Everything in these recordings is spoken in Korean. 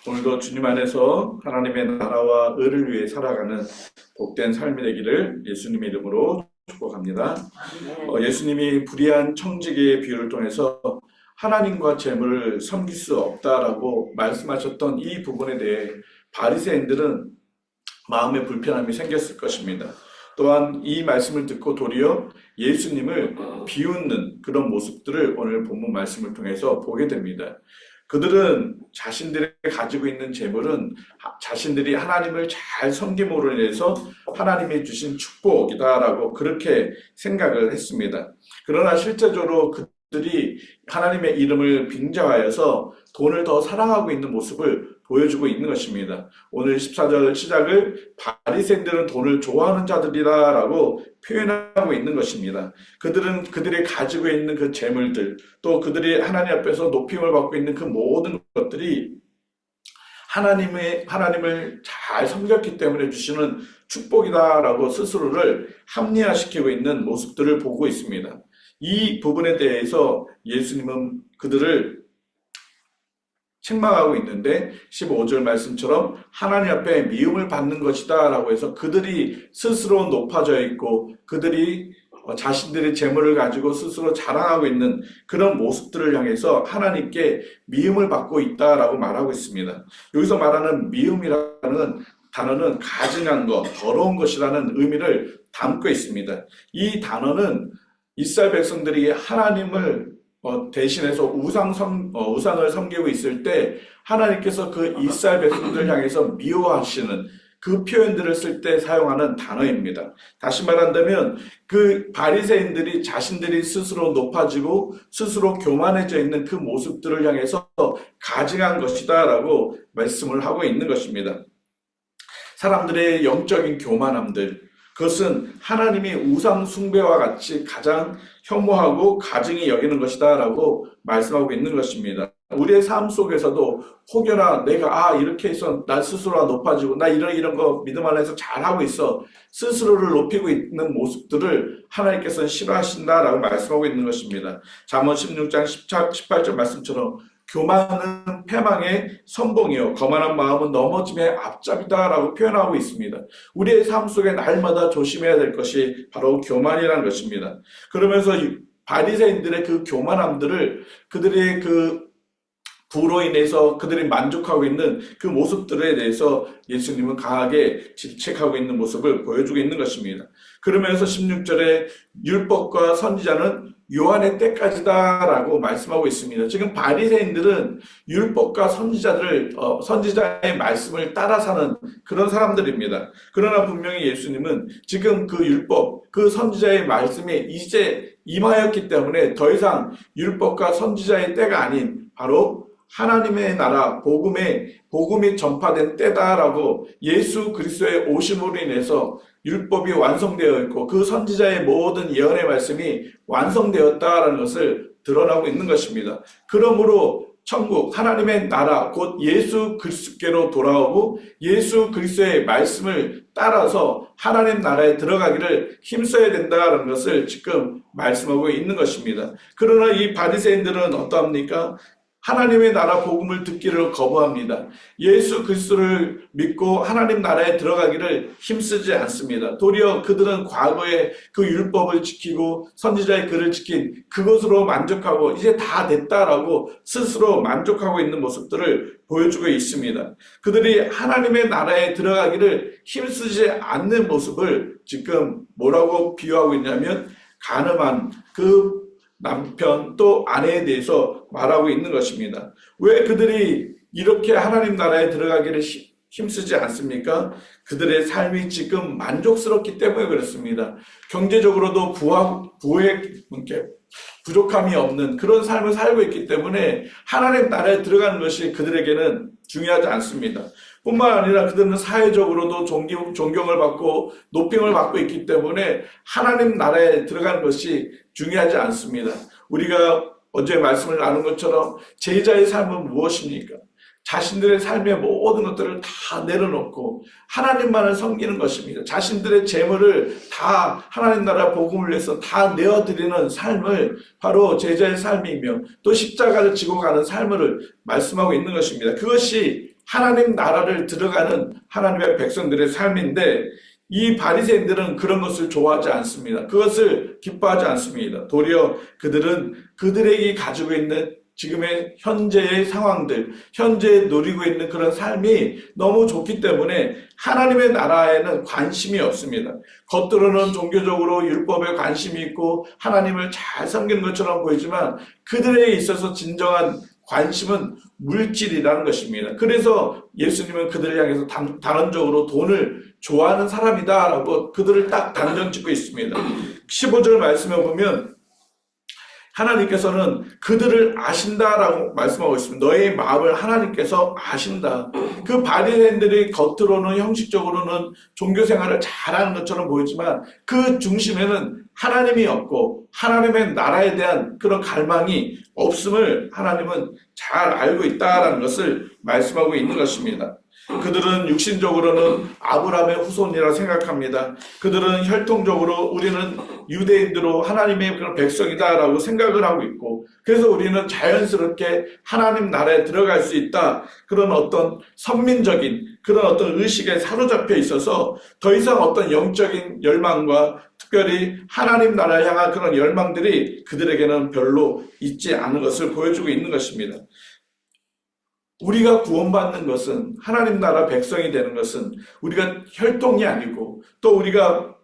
오늘도 주님 안에서 하나님의 나라와 의를 위해 살아가는 복된 삶이 되기를 예수님의 이름으로 축복합니다. 예수님이 불의한 청지기의 비유를 통해서 하나님과 재물을 섬길 수 없다라고 말씀하셨던 이 부분에 대해 바리새인들은 마음에 불편함이 생겼을 것입니다. 또한 이 말씀을 듣고 도리어 예수님을 비웃는 그런 모습들을 오늘 본문 말씀을 통해서 보게 됩니다. 그들은 자신들이 가지고 있는 재물은 자신들이 하나님을 잘 섬김으로 인해서 하나님이 주신 축복이다라고 그렇게 생각을 했습니다. 그러나 실제적으로 그들이 하나님의 이름을 빙자하여서 돈을 더 사랑하고 있는 모습을 보여주고 있는 것입니다. 오늘 14절 시작을 바리새인들은 돈을 좋아하는 자들이라고 표현하고 있는 것입니다. 그들은 그들이 가지고 있는 그 재물들, 또 그들이 하나님 앞에서 높임을 받고 있는 그 모든 것들이 하나님을 잘 섬겼기 때문에 주시는 축복이다라고 스스로를 합리화시키고 있는 모습들을 보고 있습니다. 이 부분에 대해서 예수님은 그들을 책망하고 있는데 15절 말씀처럼 하나님 앞에 미움을 받는 것이다 라고 해서 그들이 스스로 높아져 있고 그들이 자신들의 재물을 가지고 스스로 자랑하고 있는 그런 모습들을 향해서 하나님께 미움을 받고 있다라고 말하고 있습니다. 여기서 말하는 미움이라는 단어는 가증한 것, 더러운 것이라는 의미를 담고 있습니다. 이 단어는 이스라엘 백성들이 하나님을 대신해서 우상을 섬기고 있을 때 하나님께서 그 이스라엘 백성들을 향해서 미워하시는 그 표현들을 쓸 때 사용하는 단어입니다. 다시 말한다면 그 바리새인들이 자신들이 스스로 높아지고 스스로 교만해져 있는 그 모습들을 향해서 가증한 것이다 라고 말씀을 하고 있는 것입니다. 사람들의 영적인 교만함들, 그것은 하나님이 우상 숭배와 같이 가장 혐오하고 가증히 여기는 것이다 라고 말씀하고 있는 것입니다. 우리의 삶 속에서도 혹여나 내가 이렇게 해서 나 스스로가 높아지고 나 이런 거 믿음 안에서 잘하고 있어 스스로를 높이고 있는 모습들을 하나님께서는 싫어하신다라고 말씀하고 있는 것입니다. 잠언 16장 18절 말씀처럼 교만은 패망의 선봉이요 거만한 마음은 넘어짐의 앞잡이다라고 표현하고 있습니다. 우리의 삶 속에 날마다 조심해야 될 것이 바로 교만이라는 것입니다. 그러면서 바리새인들의 그 교만함들을 그들의 그 부로 인해서 그들이 만족하고 있는 그 모습들에 대해서 예수님은 강하게 질책하고 있는 모습을 보여주고 있는 것입니다. 그러면서 16절에 율법과 선지자는 요한의 때까지다 라고 말씀하고 있습니다. 지금 바리새인들은 율법과 선지자의 말씀을 따라 사는 그런 사람들입니다. 그러나 분명히 예수님은 지금 그 율법, 그 선지자의 말씀이 이제 임하였기 때문에 더 이상 율법과 선지자의 때가 아닌 바로 하나님의 나라, 복음이 전파된 때다라고 예수 그리스도의 오심으로 인해서 율법이 완성되어 있고 그 선지자의 모든 예언의 말씀이 완성되었다라는 것을 드러나고 있는 것입니다. 그러므로 천국, 하나님의 나라, 곧 예수 그리스도께로 돌아오고 예수 그리스도의 말씀을 따라서 하나님 나라에 들어가기를 힘써야 된다는 것을 지금 말씀하고 있는 것입니다. 그러나 이 바리새인들은 어떠합니까? 하나님의 나라 복음을 듣기를 거부합니다. 예수 그리스도를 믿고 하나님 나라에 들어가기를 힘쓰지 않습니다. 도리어 그들은 과거에 그 율법을 지키고 선지자의 글을 지킨 그것으로 만족하고 이제 다 됐다라고 스스로 만족하고 있는 모습들을 보여주고 있습니다. 그들이 하나님의 나라에 들어가기를 힘쓰지 않는 모습을 지금 뭐라고 비유하고 있냐면 간음한 그 남편 또 아내에 대해서 말하고 있는 것입니다. 왜 그들이 이렇게 하나님 나라에 들어가기를 힘쓰지 않습니까? 그들의 삶이 지금 만족스럽기 때문에 그렇습니다. 경제적으로도 부족함이 없는 그런 삶을 살고 있기 때문에 하나님 나라에 들어가는 것이 그들에게는 중요하지 않습니다. 뿐만 아니라 그들은 사회적으로도 존경을 받고 높임을 받고 있기 때문에 하나님 나라에 들어가는 것이 중요하지 않습니다. 우리가 어제 말씀을 나눈 것처럼 제자의 삶은 무엇입니까? 자신들의 삶의 모든 것들을 다 내려놓고 하나님만을 섬기는 것입니다. 자신들의 재물을 다 하나님 나라 복음을 위해서 다 내어드리는 삶을 바로 제자의 삶이며 또 십자가를 지고 가는 삶을 말씀하고 있는 것입니다. 그것이 하나님 나라를 들어가는 하나님의 백성들의 삶인데 이 바리새인들은 그런 것을 좋아하지 않습니다. 그것을 기뻐하지 않습니다. 도리어 그들은 그들에게 가지고 있는 지금의 현재의 상황들, 현재 누리고 있는 그런 삶이 너무 좋기 때문에 하나님의 나라에는 관심이 없습니다. 겉으로는 종교적으로 율법에 관심이 있고 하나님을 잘 섬기는 것처럼 보이지만 그들에게 있어서 진정한 관심은 물질이라는 것입니다. 그래서 예수님은 그들을 향해서 단언적으로 돈을 좋아하는 사람이다라고 그들을 딱 단정 짓고 있습니다. 15절 말씀에 보면 하나님께서는 그들을 아신다라고 말씀하고 있습니다. 너의 마음을 하나님께서 아신다. 그 바리새인들이 겉으로는 형식적으로는 종교 생활을 잘하는 것처럼 보이지만 그 중심에는 하나님이 없고 하나님의 나라에 대한 그런 갈망이 없음을 하나님은 잘 알고 있다라는 것을 말씀하고 있는 것입니다. 그들은 육신적으로는 아브라함의 후손이라 생각합니다. 그들은 혈통적으로 우리는 유대인으로 하나님의 그런 백성이다라고 생각을 하고 있고, 그래서 우리는 자연스럽게 하나님 나라에 들어갈 수 있다. 그런 어떤 선민적인 그런 어떤 의식에 사로잡혀 있어서 더 이상 어떤 영적인 열망과 특별히 하나님 나라를 향한 그런 열망들이 그들에게는 별로 있지 않은 것을 보여주고 있는 것입니다. 우리가 구원받는 것은 하나님 나라 백성이 되는 것은 우리가 혈통이 아니고 또 우리가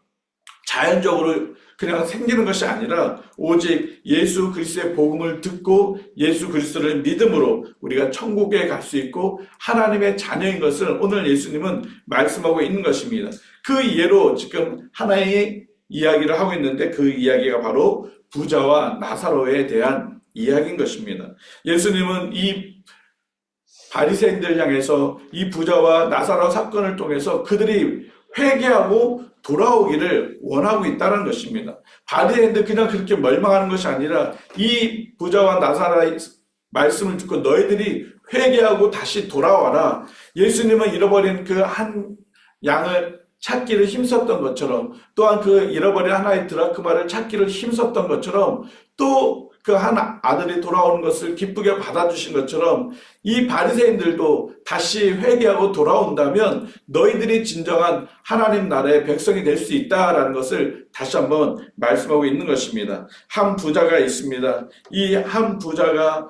자연적으로 그냥 생기는 것이 아니라 오직 예수 그리스도의 복음을 듣고 예수 그리스도를 믿음으로 우리가 천국에 갈 수 있고 하나님의 자녀인 것을 오늘 예수님은 말씀하고 있는 것입니다. 그 예로 지금 하나의 이야기를 하고 있는데 그 이야기가 바로 부자와 나사로에 대한 이야기인 것입니다. 예수님은 이 바리새인들 향해서 이 부자와 나사로 사건을 통해서 그들이 회개하고 돌아오기를 원하고 있다는 것입니다. 바리새인들 그냥 그렇게 멸망하는 것이 아니라 이 부자와 나사로의 말씀을 듣고 너희들이 회개하고 다시 돌아와라. 예수님은 잃어버린 그 한 양을 찾기를 힘썼던 것처럼 또한 그 잃어버린 하나의 드라크마를 찾기를 힘썼던 것처럼 또 그 한 아들이 돌아오는 것을 기쁘게 받아주신 것처럼 이 바리새인들도 다시 회개하고 돌아온다면 너희들이 진정한 하나님 나라의 백성이 될 수 있다라는 것을 다시 한번 말씀하고 있는 것입니다. 한 부자가 있습니다. 이 한 부자가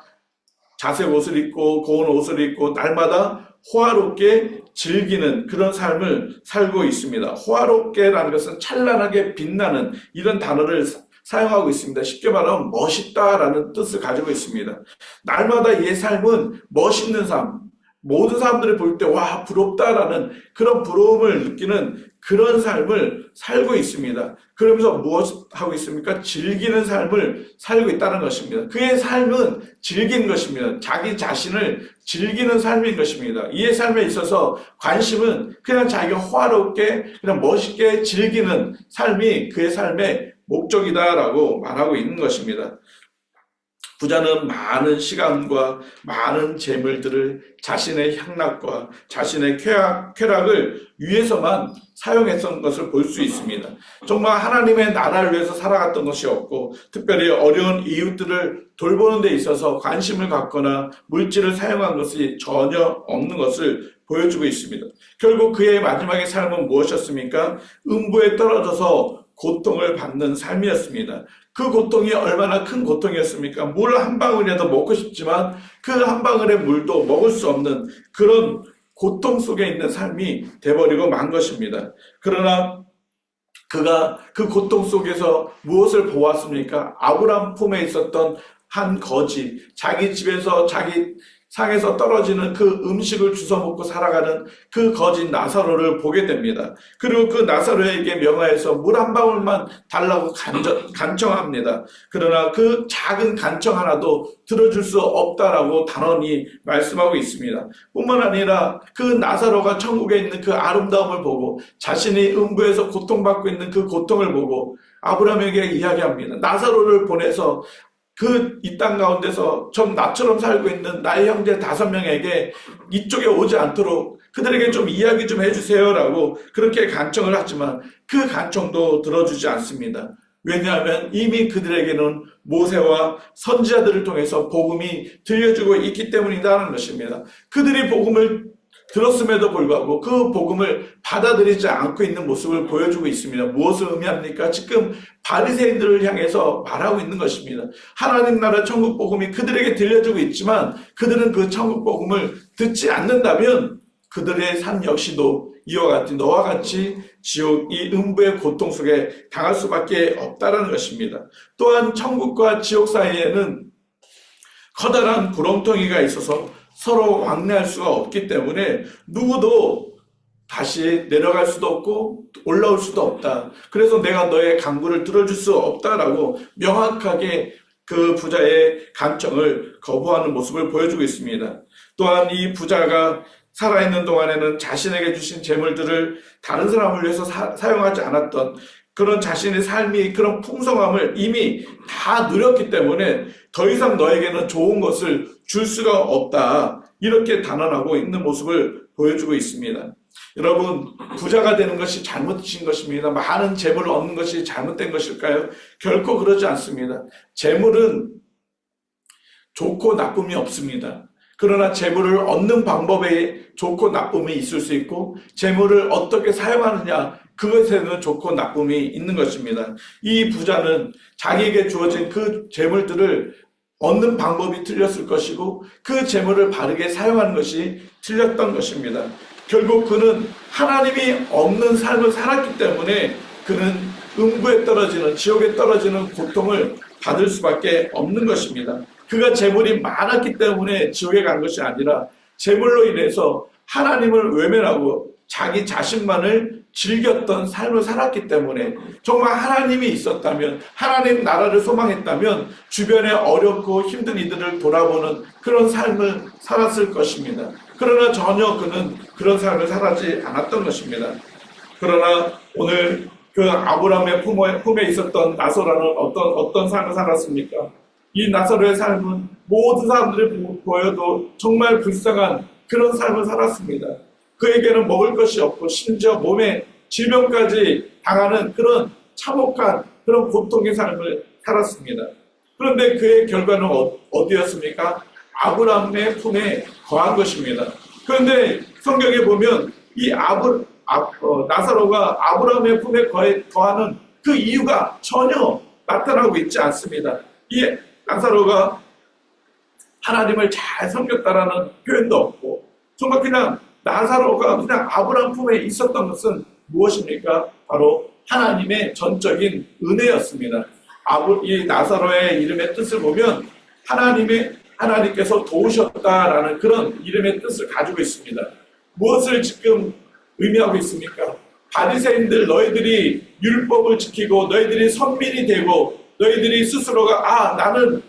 자색 옷을 입고 고운 옷을 입고 날마다 호화롭게 즐기는 그런 삶을 살고 있습니다. 호화롭게라는 것은 찬란하게 빛나는 이런 단어를 사용하고 있습니다. 쉽게 말하면 멋있다라는 뜻을 가지고 있습니다. 날마다 이 삶은 멋있는 삶, 모든 사람들이 볼 때 와 부럽다라는 그런 부러움을 느끼는 그런 삶을 살고 있습니다. 그러면서 무엇 하고 있습니까? 즐기는 삶을 살고 있다는 것입니다. 그의 삶은 즐기는 것입니다. 자기 자신을 즐기는 삶인 것입니다. 이의 삶에 있어서 관심은 그냥 자기가 호화롭게 그냥 멋있게 즐기는 삶이 그의 삶의 목적이다라고 말하고 있는 것입니다. 부자는 많은 시간과 많은 재물들을 자신의 향락과 자신의 쾌락을 위해서만 사용했던 것을 볼 수 있습니다. 정말 하나님의 나라를 위해서 살아갔던 것이 없고 특별히 어려운 이웃들을 돌보는 데 있어서 관심을 갖거나 물질을 사용한 것이 전혀 없는 것을 보여주고 있습니다. 결국 그의 마지막의 삶은 무엇이었습니까? 음부에 떨어져서 고통을 받는 삶이었습니다. 그 고통이 얼마나 큰 고통이었습니까? 물 한 방울이라도 먹고 싶지만 그 한 방울의 물도 먹을 수 없는 그런 고통 속에 있는 삶이 돼버리고 만 것입니다. 그러나 그가 그 고통 속에서 무엇을 보았습니까? 아브라함 품에 있었던 한 거지, 자기 집에서 자기 상에서 떨어지는 그 음식을 주워 먹고 살아가는 그 거지 나사로를 보게 됩니다. 그리고 그 나사로에게 명하여서 물 한 방울만 달라고 간청합니다. 그러나 그 작은 간청 하나도 들어줄 수 없다라고 단언히 말씀하고 있습니다. 뿐만 아니라 그 나사로가 천국에 있는 그 아름다움을 보고 자신이 음부에서 고통받고 있는 그 고통을 보고 아브라함에게 이야기합니다. 나사로를 보내서 이 땅 가운데서 좀 나처럼 살고 있는 나의 형제 5명에게 이쪽에 오지 않도록 그들에게 좀 이야기 좀 해주세요라고 그렇게 간청을 하지만 그 간청도 들어주지 않습니다. 왜냐하면 이미 그들에게는 모세와 선지자들을 통해서 복음이 들려주고 있기 때문이라는 것입니다. 그들이 복음을 들었음에도 불구하고 그 복음을 받아들이지 않고 있는 모습을 보여주고 있습니다. 무엇을 의미합니까? 지금 바리새인들을 향해서 말하고 있는 것입니다. 하나님 나라 천국 복음이 그들에게 들려주고 있지만 그들은 그 천국 복음을 듣지 않는다면 그들의 삶 역시도 이와 같이 너와 같이 지옥, 이 음부의 고통 속에 당할 수밖에 없다는 것입니다. 또한 천국과 지옥 사이에는 커다란 구렁텅이가 있어서 서로 왕래할 수가 없기 때문에 누구도 다시 내려갈 수도 없고 올라올 수도 없다. 그래서 내가 너의 간구를 들어줄 수 없다라고 명확하게 그 부자의 간청을 거부하는 모습을 보여주고 있습니다. 또한 이 부자가 살아있는 동안에는 자신에게 주신 재물들을 다른 사람을 위해서 사용하지 않았던 그런 자신의 삶이 그런 풍성함을 이미 다 누렸기 때문에 더 이상 너에게는 좋은 것을 줄 수가 없다. 이렇게 단언하고 있는 모습을 보여주고 있습니다. 여러분, 부자가 되는 것이 잘못된 것입니다. 많은 재물을 얻는 것이 잘못된 것일까요? 결코 그러지 않습니다. 재물은 좋고 나쁨이 없습니다. 그러나 재물을 얻는 방법에 좋고 나쁨이 있을 수 있고 재물을 어떻게 사용하느냐 그것에는 좋고 나쁨이 있는 것입니다. 이 부자는 자기에게 주어진 그 재물들을 얻는 방법이 틀렸을 것이고 그 재물을 바르게 사용하는 것이 틀렸던 것입니다. 결국 그는 하나님이 없는 삶을 살았기 때문에 그는 음부에 떨어지는 지옥에 떨어지는 고통을 받을 수밖에 없는 것입니다. 그가 재물이 많았기 때문에 지옥에 간 것이 아니라 재물로 인해서 하나님을 외면하고 자기 자신만을 즐겼던 삶을 살았기 때문에 정말 하나님이 있었다면 하나님 나라를 소망했다면 주변에 어렵고 힘든 이들을 돌아보는 그런 삶을 살았을 것입니다. 그러나 전혀 그는 그런 삶을 살지 않았던 것입니다. 그러나 오늘 그 아브라함의 품에 있었던 나사로는 어떤 삶을 살았습니까? 이 나사로의 삶은 모든 사람들이 보여도 정말 불쌍한 그런 삶을 살았습니다. 그에게는 먹을 것이 없고 심지어 몸에 질병까지 당하는 그런 참혹한 그런 고통의 삶을 살았습니다. 그런데 그의 결과는 어디였습니까? 아브라함의 품에 거한 것입니다. 그런데 성경에 보면 이 나사로가 아브라함의 품에 거하는 그 이유가 전혀 나타나고 있지 않습니다. 이 나사로가 하나님을 잘 섬겼다라는 표현도 없고 정말 그냥 나사로가 그냥 아브라함 품에 있었던 것은 무엇입니까? 바로 하나님의 전적인 은혜였습니다. 이 나사로의 이름의 뜻을 보면 하나님께서 도우셨다라는 그런 이름의 뜻을 가지고 있습니다. 무엇을 지금 의미하고 있습니까? 바리새인들 너희들이 율법을 지키고 너희들이 선민이 되고 너희들이 스스로가 나는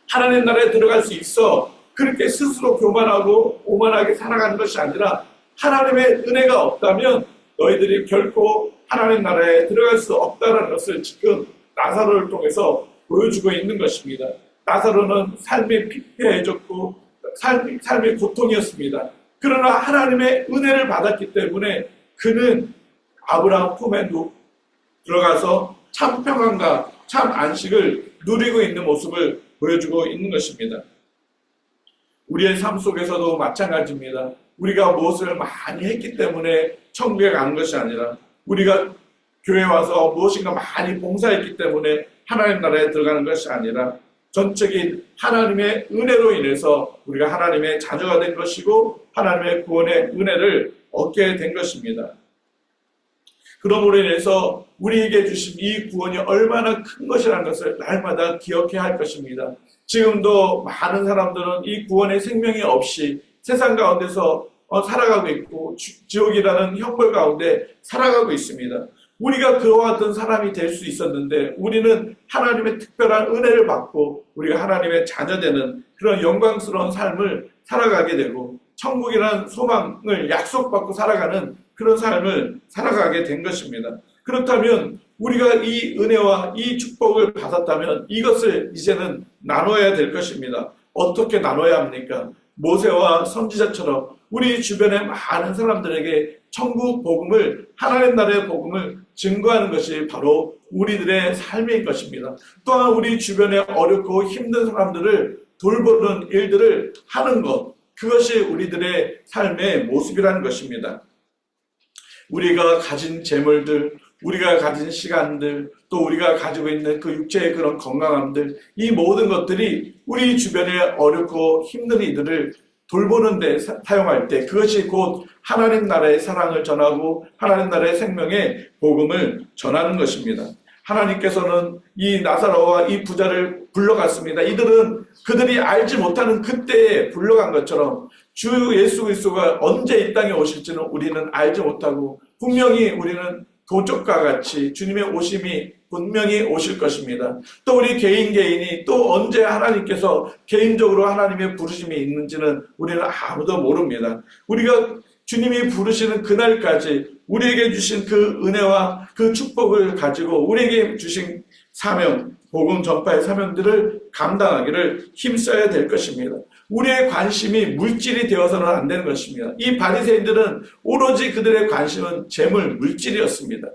하나님 나라에 들어갈 수 있어 그렇게 스스로 교만하고 오만하게 살아가는 것이 아니라 하나님의 은혜가 없다면 너희들이 결코 하나님 나라에 들어갈 수 없다는 것을 지금 나사로를 통해서 보여주고 있는 것입니다. 나사로는 삶이 피폐해졌고 삶의 고통이었습니다. 그러나 하나님의 은혜를 받았기 때문에 그는 아브라함 품에 들어가서 참 평안과 참 안식을 누리고 있는 모습을 보여주고 있는 것입니다. 우리의 삶 속에서도 마찬가지입니다. 우리가 무엇을 많이 했기 때문에 천국에 가는 것이 아니라 우리가 교회에 와서 무엇인가 많이 봉사했기 때문에 하나님 나라에 들어가는 것이 아니라 전적인 하나님의 은혜로 인해서 우리가 하나님의 자녀가 된 것이고 하나님의 구원의 은혜를 얻게 된 것입니다. 그러므로 인해서 우리에게 주신 이 구원이 얼마나 큰 것이라는 것을 날마다 기억해야 할 것입니다. 지금도 많은 사람들은 이 구원의 생명이 없이 세상 가운데서 살아가고 있고 지옥이라는 형벌 가운데 살아가고 있습니다. 우리가 그와 같은 사람이 될 수 있었는데 우리는 하나님의 특별한 은혜를 받고 우리가 하나님의 자녀되는 그런 영광스러운 삶을 살아가게 되고 천국이라는 소망을 약속받고 살아가는 그런 삶을 살아가게 된 것입니다. 그렇다면 우리가 이 은혜와 이 축복을 받았다면 이것을 이제는 나눠야 될 것입니다. 어떻게 나눠야 합니까? 모세와 선지자처럼 우리 주변의 많은 사람들에게 천국 복음을 하나님 나라의 복음을 증거하는 것이 바로 우리들의 삶인 것입니다. 또한 우리 주변에 어렵고 힘든 사람들을 돌보는 일들을 하는 것, 그것이 우리들의 삶의 모습이라는 것입니다. 우리가 가진 재물들, 우리가 가진 시간들, 또 우리가 가지고 있는 그 육체의 그런 건강함들, 이 모든 것들이 우리 주변에 어렵고 힘든 이들을 돌보는 데 사용할 때 그것이 곧 하나님 나라의 사랑을 전하고 하나님 나라의 생명의 복음을 전하는 것입니다. 하나님께서는 이 나사로와 이 부자를 불러갔습니다. 이들은 그들이 알지 못하는 그때에 불러간 것처럼 주 예수 그리스도가 언제 이 땅에 오실지는 우리는 알지 못하고 분명히 우리는 도적과 같이 주님의 오심이 분명히 오실 것입니다. 또 우리 개인이 또 언제 하나님께서 개인적으로 하나님의 부르심이 있는지는 우리는 아무도 모릅니다. 우리가 주님이 부르시는 그날까지 우리에게 주신 그 은혜와 그 축복을 가지고 우리에게 주신 사명, 복음 전파의 사명들을 감당하기를 힘써야 될 것입니다. 우리의 관심이 물질이 되어서는 안 되는 것입니다. 이 바리새인들은 오로지 그들의 관심은 재물, 물질이었습니다.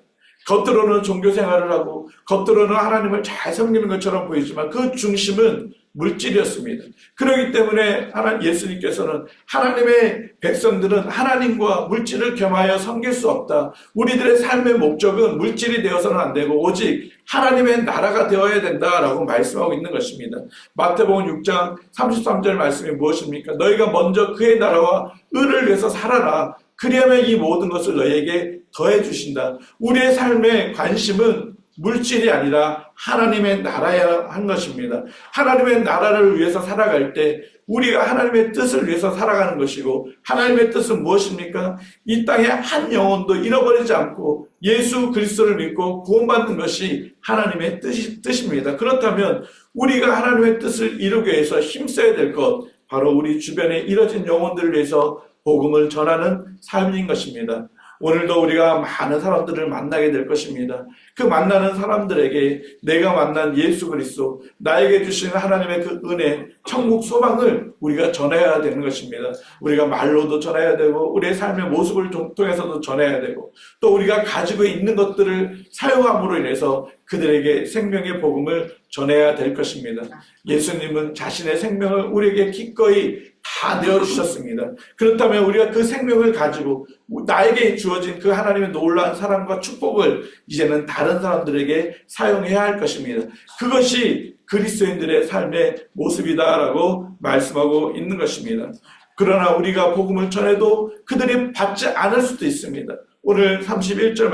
겉으로는 종교 생활을 하고 겉으로는 하나님을 잘 섬기는 것처럼 보이지만 그 중심은 물질이었습니다. 그렇기 때문에 예수님께서는 하나님의 백성들은 하나님과 물질을 겸하여 섬길 수 없다. 우리들의 삶의 목적은 물질이 되어서는 안 되고 오직 하나님의 나라가 되어야 된다라고 말씀하고 있는 것입니다. 마태복음 6장 33절 말씀이 무엇입니까? 너희가 먼저 그의 나라와 의를 위해서 살아라. 그리하면 이 모든 것을 너희에게 더해 주신다. 우리의 삶의 관심은 물질이 아니라 하나님의 나라야 한 것입니다. 하나님의 나라를 위해서 살아갈 때 우리가 하나님의 뜻을 위해서 살아가는 것이고 하나님의 뜻은 무엇입니까? 이 땅에 한 영혼도 잃어버리지 않고 예수 그리스도를 믿고 구원받는 것이 하나님의 뜻입니다. 그렇다면 우리가 하나님의 뜻을 이루기 위해서 힘써야 될 것, 바로 우리 주변에 잃어진 영혼들을 위해서 복음을 전하는 삶인 것입니다. 오늘도 우리가 많은 사람들을 만나게 될 것입니다. 그 만나는 사람들에게 내가 만난 예수 그리스도, 나에게 주신 하나님의 그 은혜, 천국 소망을 우리가 전해야 되는 것입니다. 우리가 말로도 전해야 되고 우리의 삶의 모습을 통해서도 전해야 되고 또 우리가 가지고 있는 것들을 사용함으로 인해서 그들에게 생명의 복음을 전해야 될 것입니다. 예수님은 자신의 생명을 우리에게 기꺼이 다 내어주셨습니다. 그렇다면 우리가 그 생명을 가지고 나에게 주어진 그 하나님의 놀라운 사랑과 축복을 이제는 다른 사람들에게 사용해야 할 것입니다. 그것이 그리스도인들의 삶의 모습이다라고 말씀하고 있는 것입니다. 그러나 우리가 복음을 전해도 그들이 받지 않을 수도 있습니다. 오늘 31절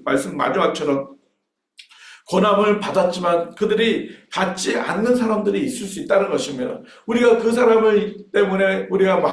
말씀 마지막처럼 고난을 받았지만 그들이 받지 않는 사람들이 있을 수 있다는 것입니다. 우리가 그 사람을 때문에 우리가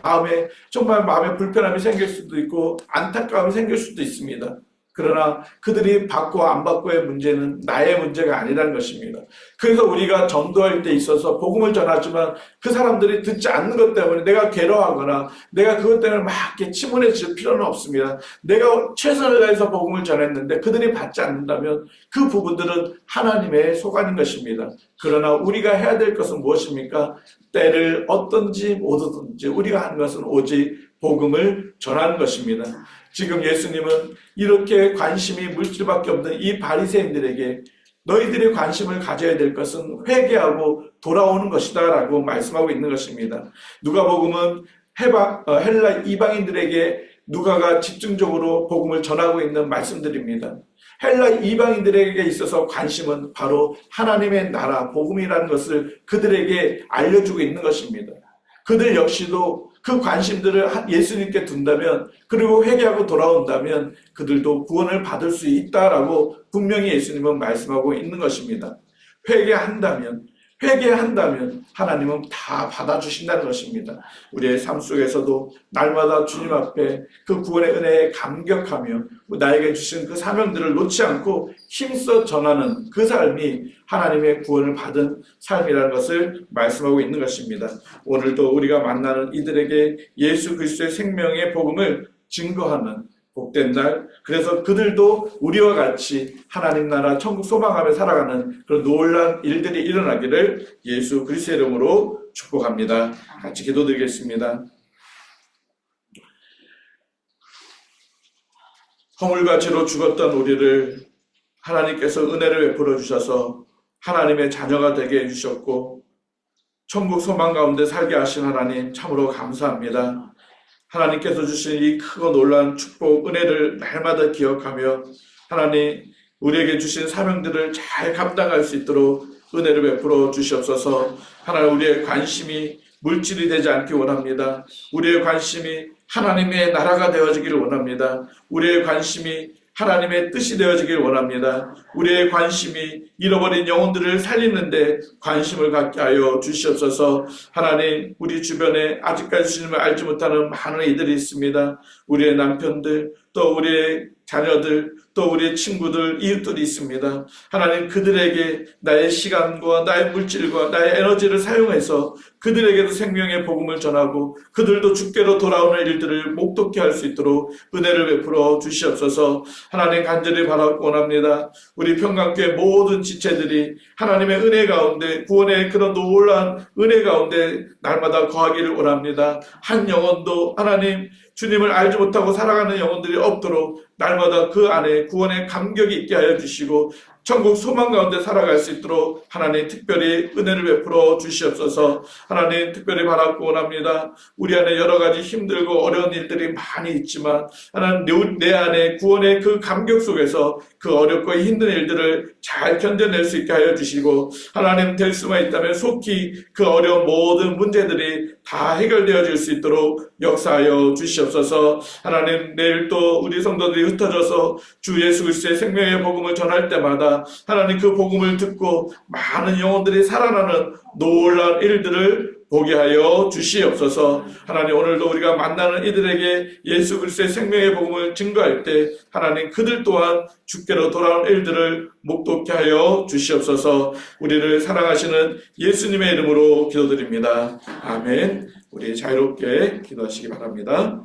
정말 마음에 불편함이 생길 수도 있고 안타까움이 생길 수도 있습니다. 그러나 그들이 받고 안 받고의 문제는 나의 문제가 아니라는 것입니다. 그래서 우리가 전도할 때 있어서 복음을 전하지만 그 사람들이 듣지 않는 것 때문에 내가 괴로워하거나 내가 그것 때문에 막 이렇게 침울해질 필요는 없습니다. 내가 최선을 다해서 복음을 전했는데 그들이 받지 않는다면 그 부분들은 하나님의 소관인 것입니다. 그러나 우리가 해야 될 것은 무엇입니까? 때를 얻든지 못 얻든지 우리가 하는 것은 오직 복음을 전하는 것입니다. 지금 예수님은 이렇게 관심이 물질밖에 없는 이 바리새인들에게 너희들의 관심을 가져야 될 것은 회개하고 돌아오는 것이다 라고 말씀하고 있는 것입니다. 누가복음은 헬라 이방인들에게 누가가 집중적으로 복음을 전하고 있는 말씀들입니다. 헬라 이방인들에게 있어서 관심은 바로 하나님의 나라, 복음이라는 것을 그들에게 알려주고 있는 것입니다. 그들 역시도 그 관심들을 예수님께 둔다면 그리고 회개하고 돌아온다면 그들도 구원을 받을 수 있다라고 분명히 예수님은 말씀하고 있는 것입니다. 회개한다면 하나님은 다 받아주신다는 것입니다. 우리의 삶 속에서도 날마다 주님 앞에 그 구원의 은혜에 감격하며 나에게 주신 그 사명들을 놓지 않고 힘써 전하는 그 삶이 하나님의 구원을 받은 삶이라는 것을 말씀하고 있는 것입니다. 오늘도 우리가 만나는 이들에게 예수 그리스도의 생명의 복음을 증거하는 복된 날, 그래서 그들도 우리와 같이 하나님 나라 천국 소망하며 살아가는 그런 놀라운 일들이 일어나기를 예수 그리스도의 이름으로 축복합니다. 같이 기도드리겠습니다. 허물과 죄로 죽었던 우리를 하나님께서 은혜를 베풀어 주셔서 하나님의 자녀가 되게 해주셨고 천국 소망 가운데 살게 하신 하나님 참으로 감사합니다. 하나님께서 주신 이 크고 놀라운 축복, 은혜를 날마다 기억하며 하나님 우리에게 주신 사명들을 잘 감당할 수 있도록 은혜를 베풀어 주시옵소서. 하나님 우리의 관심이 물질이 되지 않기 원합니다. 우리의 관심이 하나님의 나라가 되어지기를 원합니다. 우리의 관심이 하나님의 뜻이 되어지길 원합니다. 우리의 관심이 잃어버린 영혼들을 살리는데 관심을 갖게 하여 주시옵소서. 하나님 우리 주변에 아직까지 주님을 알지 못하는 많은 이들이 있습니다. 우리의 남편들, 또 우리의 자녀들, 또 우리의 친구들, 이웃들이 있습니다. 하나님 그들에게 나의 시간과 나의 물질과 나의 에너지를 사용해서 그들에게도 생명의 복음을 전하고 그들도 주께로 돌아오는 일들을 목독케 할 수 있도록 은혜를 베풀어 주시옵소서. 하나님 간절히 바라고 원합니다. 우리 평강교회 모든 지체들이 하나님의 은혜 가운데 구원의 그런 놀라운 은혜 가운데 날마다 거하기를 원합니다. 한 영혼도 하나님 주님을 알지 못하고 살아가는 영혼들이 없도록 날마다 그 안에 구원의 감격이 있게 하여 주시고 천국 소망 가운데 살아갈 수 있도록 하나님 특별히 은혜를 베풀어 주시옵소서. 하나님 특별히 바라고 원합니다. 우리 안에 여러 가지 힘들고 어려운 일들이 많이 있지만 하나님 내 안에 구원의 그 감격 속에서 그 어렵고 힘든 일들을 잘 견뎌낼 수 있게 하여 주시고 하나님 될 수만 있다면 속히 그 어려운 모든 문제들이 다 해결되어질 수 있도록 역사하여 주시옵소서. 하나님 내일 또 우리 성도들이 흩어져서 주 예수 그리스도의 생명의 복음을 전할 때마다 하나님 그 복음을 듣고 많은 영혼들이 살아나는 놀라운 일들을 보게 하여 주시옵소서. 하나님 오늘도 우리가 만나는 이들에게 예수 그리스도의 생명의 복음을 증거할 때 하나님 그들 또한 주께로 돌아온 일들을 목독케 하여 주시옵소서. 우리를 사랑하시는 예수님의 이름으로 기도드립니다. 아멘. 우리 자유롭게 기도하시기 바랍니다.